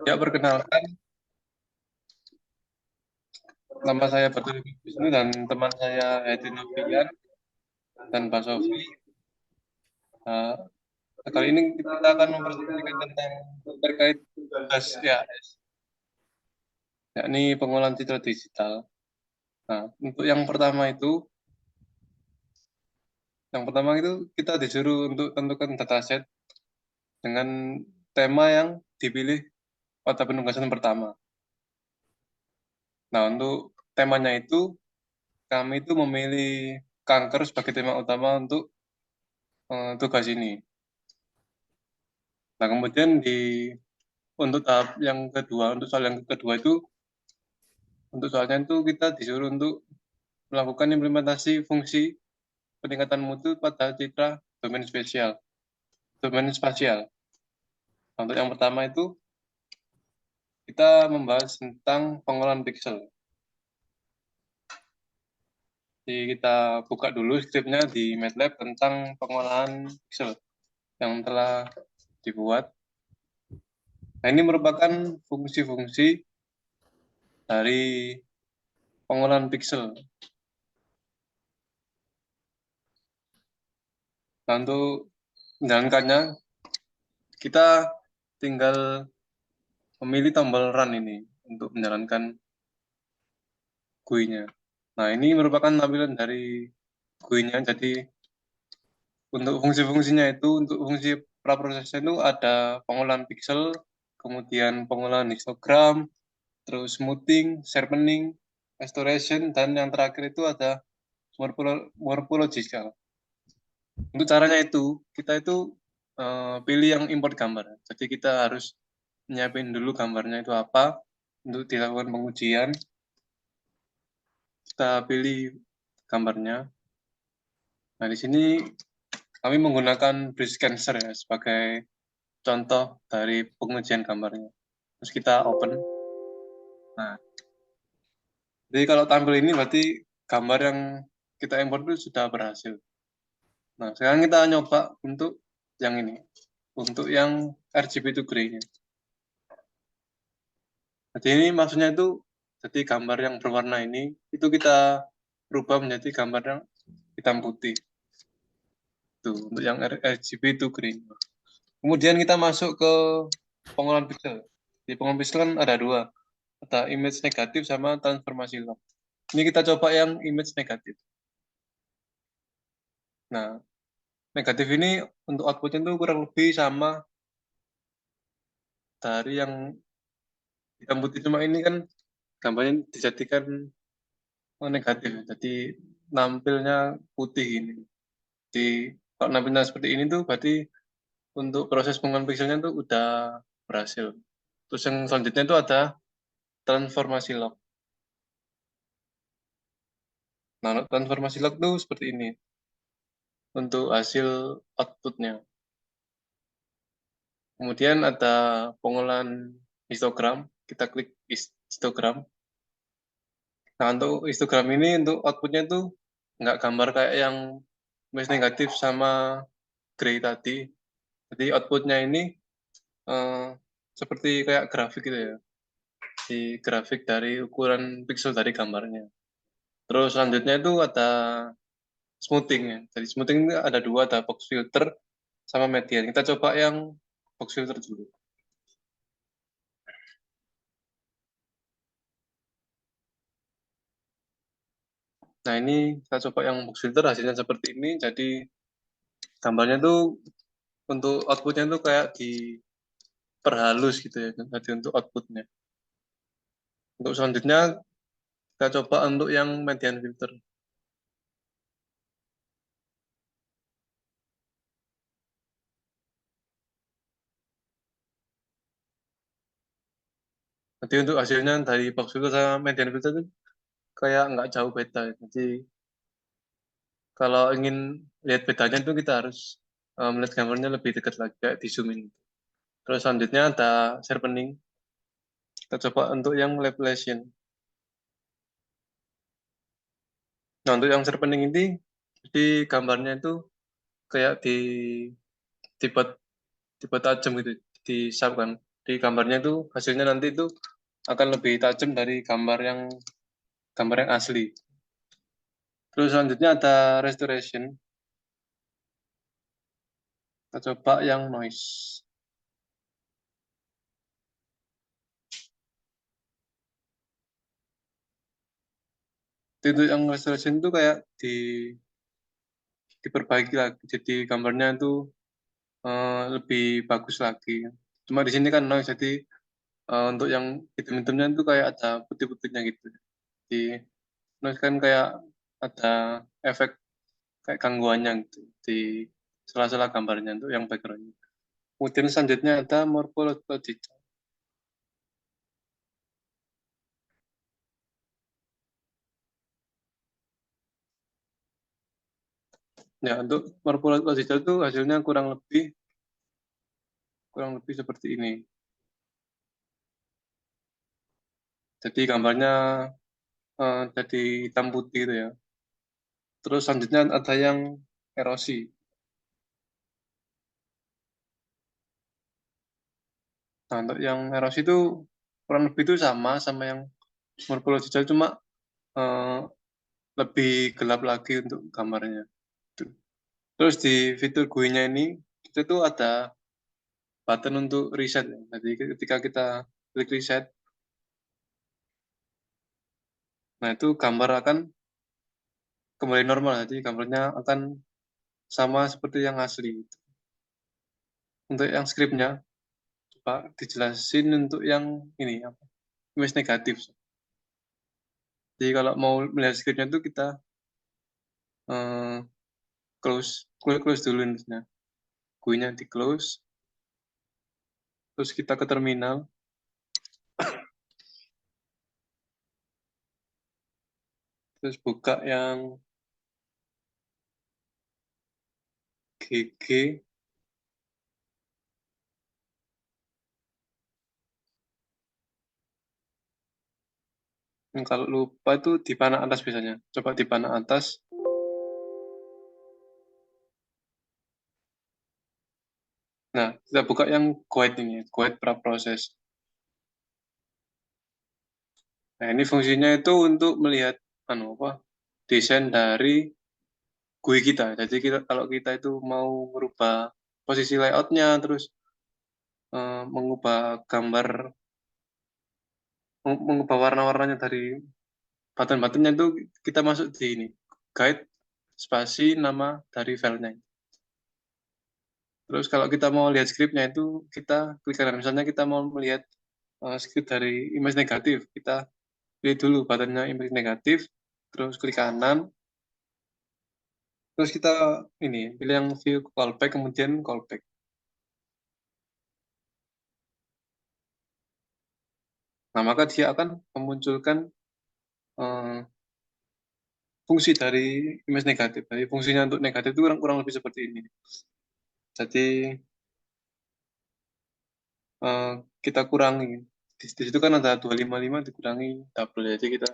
Ya, perkenalkan, nama saya Batul Wisnu dan teman saya Hedi Novian dan Pak Sofi. Nah, kali ini kita akan mempresentasikan tentang terkait tugas YAS, yakni pengolahan citra digital. Nah, untuk yang pertama itu kita disuruh untuk tentukan dataset dengan tema yang dipilih pada penugasan pertama. Nah, untuk temanya itu kami itu memilih kanker sebagai tema utama untuk tugas ini. Nah, kemudian untuk tahap yang kedua, untuk soal yang kedua itu, untuk soalnya itu kita disuruh untuk melakukan implementasi fungsi peningkatan mutu pada citra domain spasial. Nah, untuk yang pertama itu kita membahas tentang pengolahan pixel. Jadi kita buka dulu skripnya di MATLAB tentang pengolahan pixel yang telah dibuat. Nah, ini merupakan fungsi-fungsi dari pengolahan pixel. Nah, untuk menjalankannya, kita tinggal memilih tombol run ini untuk menjalankan GUI-nya. Nah, ini merupakan tampilan dari GUI-nya. Jadi, untuk fungsi-fungsinya itu, untuk fungsi praprosesnya itu ada pengolahan pixel, kemudian pengolahan histogram, terus smoothing, sharpening, restoration, dan yang terakhir itu ada morphological. Untuk caranya itu, kita itu pilih yang import gambar. Jadi kita harus nyiapin dulu gambarnya itu apa untuk dilakukan pengujian. Kita pilih gambarnya. Nah, di sini kami menggunakan Breeze Cancer ya sebagai contoh dari pengujian gambarnya. Terus kita open. Nah, jadi kalau tampil ini berarti gambar yang kita import itu sudah berhasil. Nah, sekarang kita nyoba untuk yang ini, untuk yang RGB2 gray-nya. Jadi ini maksudnya itu, jadi gambar yang berwarna ini, itu kita rubah menjadi gambar yang hitam putih. Tuh, untuk yang RGB2 gray. Kemudian kita masuk ke pengolahan pixel. Di pengolahan pixel kan ada dua, ada image negatif sama transformasi log. Ini kita coba yang image negatif. Nah, negatif ini untuk outputnya itu kurang lebih sama dari yang hitam putih, cuma ini kan gambarnya dijadikan negatif. Jadi nampilnya putih ini. Jadi kalau nampilnya seperti ini tuh berarti untuk proses pengolahan pixelnya tuh udah berhasil. Terus yang selanjutnya itu ada transformasi log. Nah, transformasi log tuh seperti ini untuk hasil outputnya. Kemudian ada pengolahan histogram. Kita klik histogram. Nah, untuk histogram ini untuk outputnya tuh nggak gambar kayak yang image negatif sama gray tadi. Jadi outputnya ini eh, seperti kayak grafik gitu ya. Di grafik dari ukuran pixel dari gambarnya. Terus selanjutnya itu ada smoothing ya. Jadi smoothing itu ada dua, ada box filter sama median. Kita coba yang box filter dulu. Nah, ini kita coba yang box filter, hasilnya seperti ini. Jadi gambarnya tuh untuk outputnya tuh kayak diperhalus gitu ya. Jadi untuk outputnya. Untuk selanjutnya kita coba untuk yang median filter. Jadi untuk hasilnya dari box filter sama median filter itu kayak nggak jauh beda. Jadi kalau ingin lihat bedanya itu kita harus melihat gambarnya lebih dekat lagi, kayak di zoom in. Terus selanjutnya ada sharpening. Kita coba untuk yang labelation. Nah, untuk yang sharpening ini, jadi gambarnya itu kayak dibuat tajam gitu, di sharp kan. Di gambarnya itu hasilnya nanti itu akan lebih tajam dari gambar yang asli. Terus selanjutnya ada restoration. Kita coba yang noise. Itu yang restoration itu kayak diperbaiki lagi. Jadi gambarnya itu lebih bagus lagi. Cuma di sini kan noise, jadi untuk yang hitam-hitamnya itu kayak ada putih-putihnya gitu. Di noise kan kayak ada efek kayak gangguannya gitu di sela-sela gambarnya untuk yang backgroundnya. Kemudian selanjutnya ada morphological. Ya, untuk morphological itu hasilnya kurang lebih seperti ini. Jadi gambarnya jadi hitam putih itu ya. Terus selanjutnya ada yang erosi. Nah, untuk yang erosi itu kurang lebih itu sama yang morphological, cuma eh, lebih gelap lagi untuk gambarnya. Tuh. Terus di fitur GUI-nya ini kita tuh ada button untuk reset. Jadi ketika kita klik reset, nah itu gambar akan kembali normal. Jadi gambarnya akan sama seperti yang asli. Untuk yang scriptnya, coba dijelasin untuk yang ini apa? Image negatif. Jadi kalau mau melihat scriptnya itu kita eh, close dulu intinya. GUI-nya di close, terus kita ke terminal, terus buka yang GG. Kalau lupa itu di panah atas biasanya. Coba di panah atas. Nah, kita buka yang guide ini, guide pra-proses. Nah, ini fungsinya itu untuk melihat desain dari GUI kita. Jadi kalau kita itu mau merubah posisi layoutnya, terus mengubah gambar, mengubah warna-warnanya dari button-buttonnya itu kita masuk di ini, guide spasi nama dari filenya. Terus kalau kita mau lihat skripnya itu kita klik kanan. Misalnya kita mau melihat skrip dari image negatif, kita pilih dulu buttonnya image negatif, terus klik kanan, terus kita ini pilih yang view callback, kemudian callback. Nah, maka dia akan memunculkan eh, fungsi dari image negatif. Jadi fungsinya untuk negatif itu kurang lebih seperti ini. Jadi eh, kita kurangi. Di situ kan ada 255 dikurangi double. Jadi kita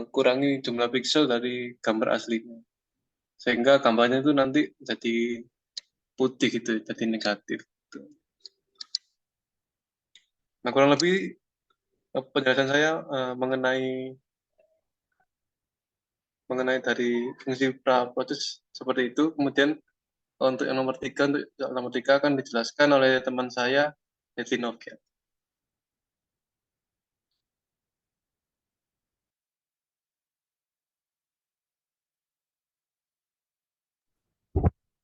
kurangi jumlah pixel dari gambar aslinya. Sehingga gambarnya itu nanti jadi putih gitu, jadi negatif. Nah, kurang lebih penjelasan saya mengenai dari fungsi pra-proses seperti itu. Kemudian untuk yang nomor tiga akan dijelaskan oleh teman saya, Evinov. Ya.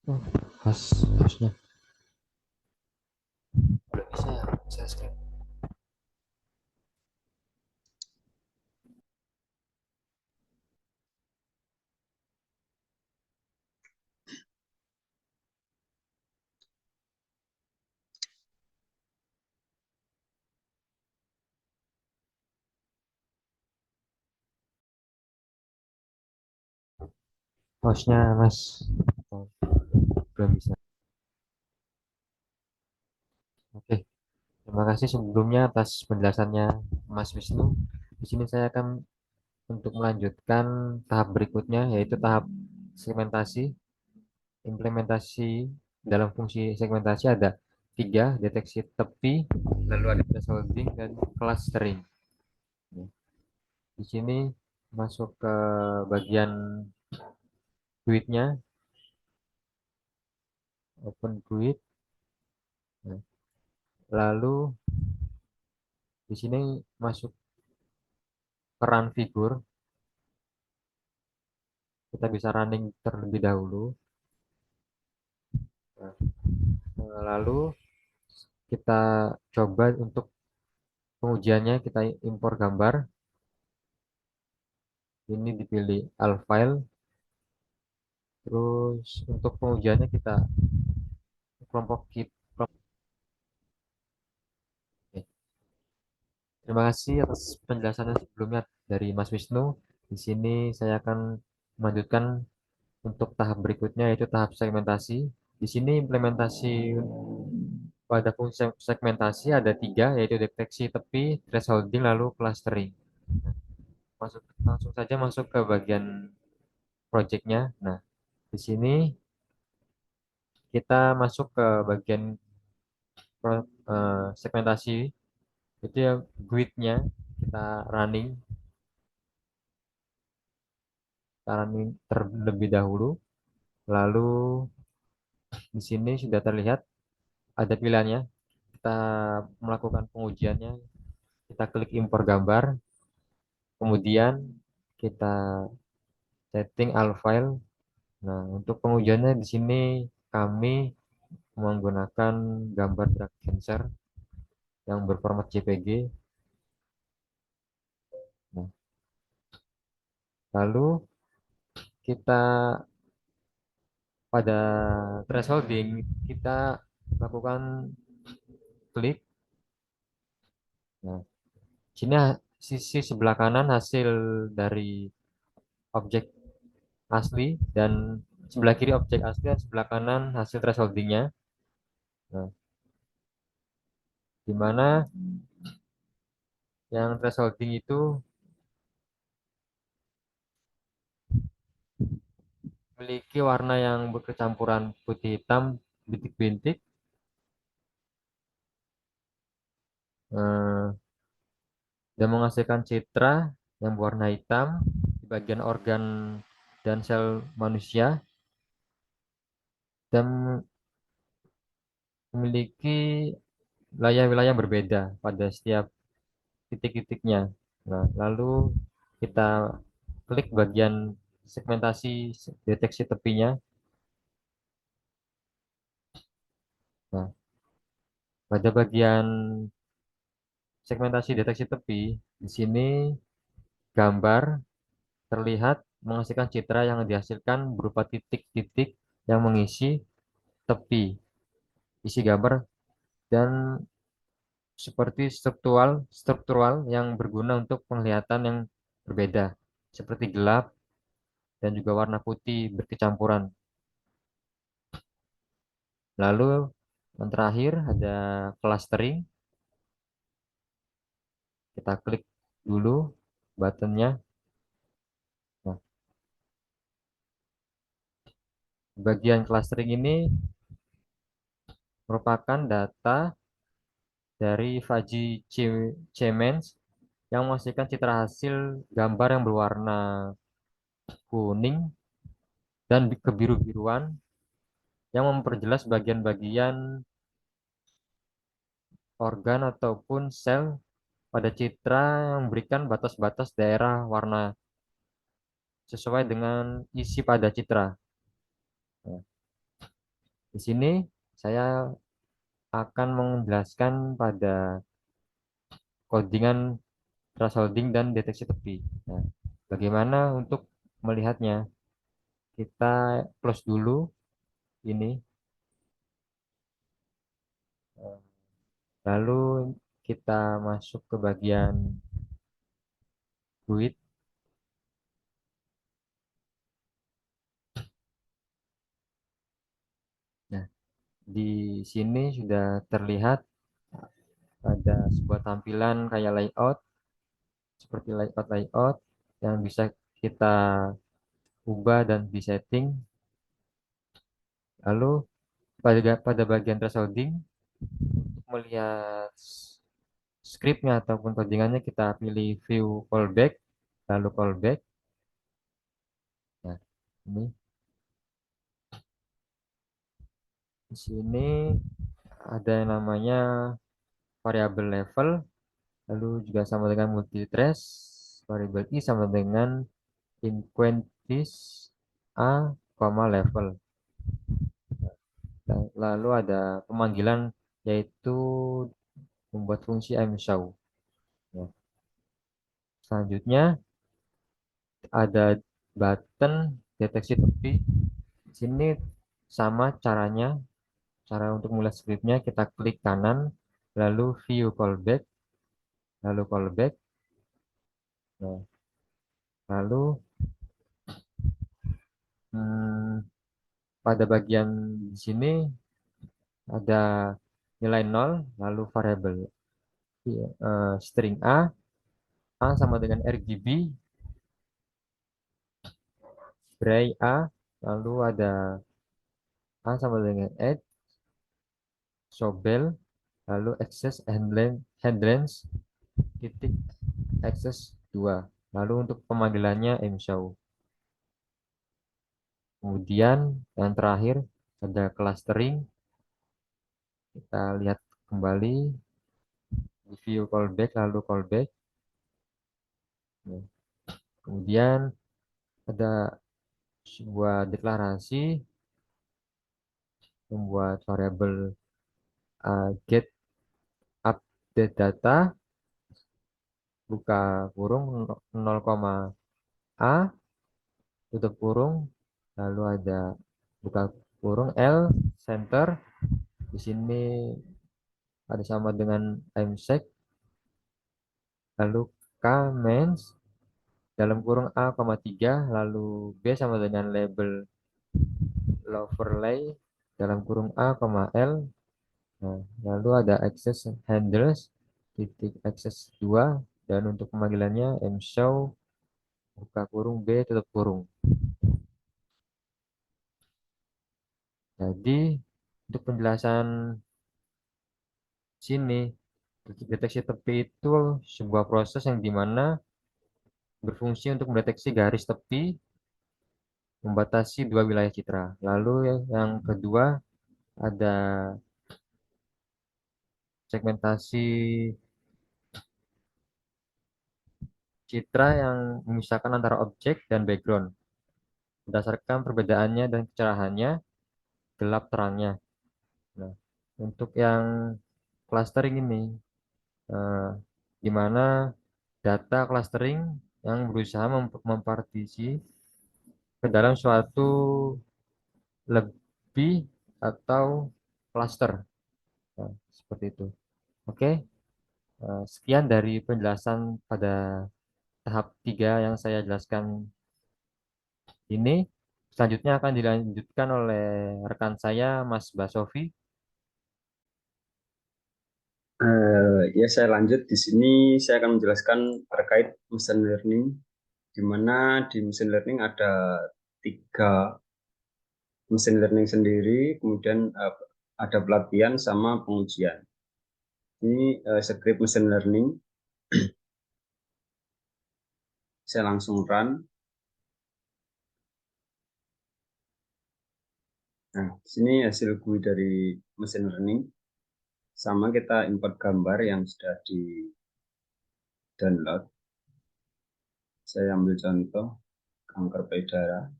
Oh, hostnya udah bisa ya saya screen. Hostnya mas. Oh, belum bisa. Oke, terima kasih sebelumnya atas penjelasannya Mas Wisnu. Di sini saya akan untuk melanjutkan tahap berikutnya, yaitu tahap segmentasi. Implementasi dalam fungsi segmentasi ada tiga: deteksi tepi, lalu ada thresholding dan clustering. Di sini masuk ke bagian GUID-nya, open GUID. Nah, lalu di sini masuk peran figur, kita bisa running terlebih dahulu. Nah, lalu kita coba untuk pengujiannya, kita impor gambar. Ini dipilih all file. Terus untuk pengujiannya kita kelompok kit. Terima kasih atas penjelasannya sebelumnya dari Mas Wisnu. Di sini saya akan melanjutkan untuk tahap berikutnya, yaitu tahap segmentasi. Di sini implementasi pada fungsi segmentasi ada tiga, yaitu deteksi tepi, thresholding, lalu clustering. Langsung saja masuk ke bagian projectnya. Nah, di sini kita masuk ke bagian segmentasi, itu ya grid-nya kita running, terlebih dahulu. Lalu di sini sudah terlihat ada pilihannya. Kita melakukan pengujiannya, kita klik impor gambar, kemudian kita setting all file. Nah, untuk pengujiannya di sini kami menggunakan gambar drag cancer yang berformat JPG. Nah, lalu kita pada thresholding kita lakukan klik. Nah, sini sisi sebelah kanan hasil dari objek asli, dan sebelah kiri objek asli, dan sebelah kanan hasil thresholdingnya. Nah, di mana yang thresholding itu memiliki warna yang berkecampuran putih hitam bintik-bintik, eh, dan menghasilkan citra yang berwarna hitam di bagian organ dan sel manusia, dan memiliki wilayah-wilayah berbeda pada setiap titik-titiknya. Nah, lalu kita klik bagian segmentasi deteksi tepinya. Nah, pada bagian segmentasi deteksi tepi, di sini gambar terlihat menghasilkan citra yang dihasilkan berupa titik-titik yang mengisi tepi isi gambar, dan seperti struktural struktural yang berguna untuk penglihatan yang berbeda, seperti gelap dan juga warna putih berkecampuran. Lalu yang terakhir ada clustering. Kita klik dulu buttonnya. Nah, bagian clustering ini merupakan data dari Fuzzy Cements yang menghasilkan citra hasil gambar yang berwarna kuning dan kebiru-biruan, yang memperjelas bagian-bagian organ ataupun sel pada citra, yang memberikan batas-batas daerah warna sesuai dengan isi pada citra. Nah, di sini saya akan menjelaskan pada codingan thresholding dan deteksi tepi. Nah, bagaimana untuk melihatnya? Kita close dulu ini. Lalu kita masuk ke bagian GUID. Nah, di sini sudah terlihat ada sebuah tampilan kayak layout, seperti layout yang bisa kita ubah dan disetting. Lalu pada bagian thresholding, untuk melihat scriptnya ataupun codingannya kita pilih view callback, lalu callback. Nah, ini di sini ada yang namanya variabel level, lalu juga sama dengan multitrace, variabel i sama dengan inquentis a, level. Lalu ada pemanggilan yaitu membuat fungsi mshow. Ya. Selanjutnya ada button deteksi tepi. Di sini sama caranya, cara untuk mulai scriptnya kita klik kanan, lalu view callback, lalu callback. Nah, lalu hmm, pada bagian di sini ada nilai 0, lalu variabel string a sama dengan RGB, array a, lalu ada a sama dengan add, sobel, lalu access handlens, titik access 2. Lalu untuk pemanggilannya mshow. Kemudian yang terakhir ada clustering. Kita lihat kembali di view callback, lalu callback. Ya. Kemudian ada sebuah deklarasi membuat variabel get update data, buka kurung 0,a, tutup kurung, lalu ada buka kurung L center. Di sini ada sama dengan msec, lalu k mens dalam kurung a,3, lalu b sama dengan label overlay dalam kurung a,l. Nah, lalu ada access handles titik access 2, dan untuk pemanggilannya mshow buka kurung b tutup kurung. Jadi untuk penjelasan sini, deteksi tepi itu sebuah proses yang dimana berfungsi untuk mendeteksi garis tepi membatasi dua wilayah citra. Lalu yang kedua ada segmentasi citra yang memisahkan antara objek dan background berdasarkan perbedaannya dan kecerahannya, gelap terangnya. Nah, untuk yang clustering ini, eh, di mana data clustering yang berusaha mempartisi ke dalam suatu lebih atau cluster. Nah, seperti itu. Oke, sekian dari penjelasan pada tahap 3 yang saya jelaskan ini. Selanjutnya akan dilanjutkan oleh rekan saya, Mas Basofi. Ya, saya lanjut di sini. Saya akan menjelaskan terkait machine learning, di mana di machine learning ada 3 machine learning sendiri, kemudian ada pelatihan sama pengujian. Ini script machine learning. Saya langsung run. Nah, di sini hasil GUI dari machine learning. Sama kita import gambar yang sudah di download. Saya ambil contoh kanker payudara.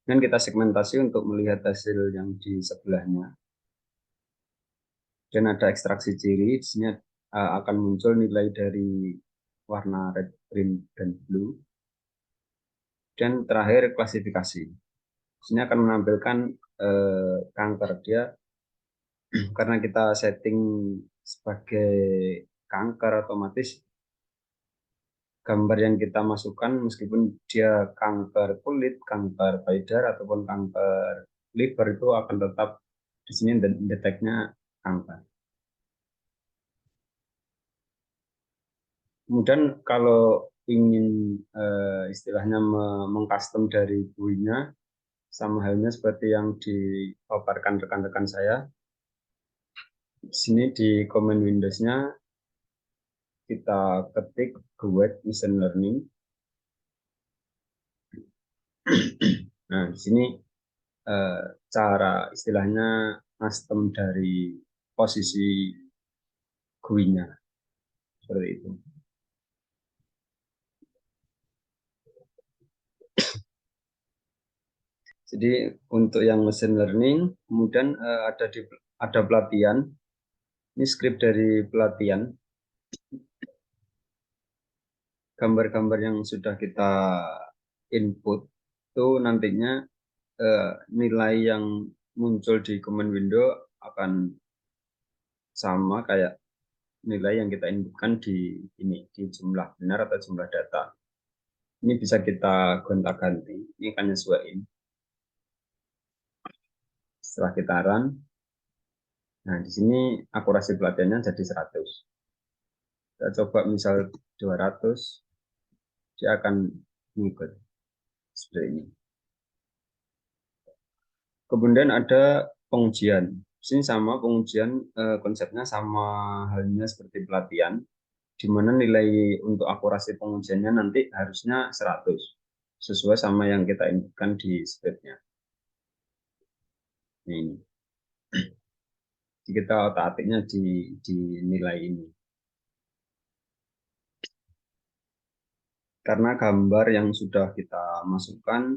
Dan kita segmentasi untuk melihat hasil yang di sebelahnya. Dan ada ekstraksi ciri. Di sini akan muncul nilai dari warna red, green, dan blue. Dan terakhir klasifikasi. Di sini akan menampilkan kanker dia karena kita setting sebagai kanker, otomatis gambar yang kita masukkan meskipun dia kanker kulit, kanker payudara ataupun kanker liver itu akan tetap di sini deteknya kanker. Kemudian kalau ingin istilahnya mengcustom dari GUI-nya, sama halnya seperti yang dipaparkan rekan-rekan saya. Di sini di command Windows-nya kita ketik keyword machine learning. Nah, di sini cara istilahnya custom dari posisi GUI-nya seperti itu. Jadi untuk yang machine learning, kemudian ada pelatihan. Ini skrip dari pelatihan. Gambar-gambar yang sudah kita input itu nantinya nilai yang muncul di command window akan sama kayak nilai yang kita inputkan di jumlah benar atau jumlah data. Ini bisa kita gonta-ganti. Ini akan nyesuaiin. Setelah kita run, nah di sini akurasi pelatihannya jadi 100. Kita coba misal 200, dia akan ngikut seperti ini. Kemudian ada pengujian. Di sini sama pengujian, konsepnya sama halnya seperti pelatihan, di mana nilai untuk akurasi pengujiannya nanti harusnya 100, sesuai sama yang kita inputkan di scriptnya. Ini. Jadi kita otak-atiknya di nilai ini. Karena gambar yang sudah kita masukkan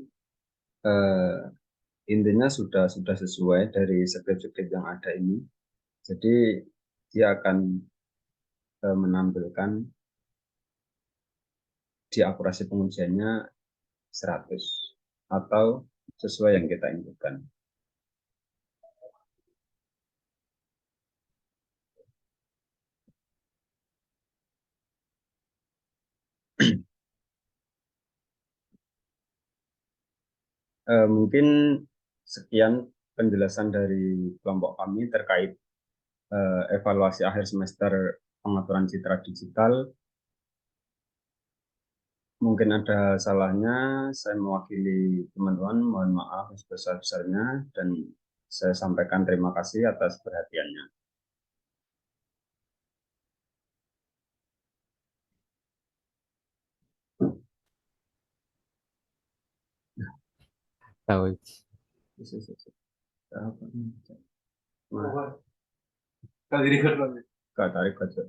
intinya sudah sesuai dari script-script yang ada ini. Jadi dia akan menampilkan di akurasi pengujiannya 100 atau sesuai yang kita inputkan. Mungkin sekian penjelasan dari kelompok kami terkait evaluasi akhir semester pengaturan citra digital. Mungkin ada salahnya, saya mewakili teman-teman, mohon maaf sebesar-besarnya, dan saya sampaikan terima kasih atas perhatiannya. Tahu. Kak, tarik aja.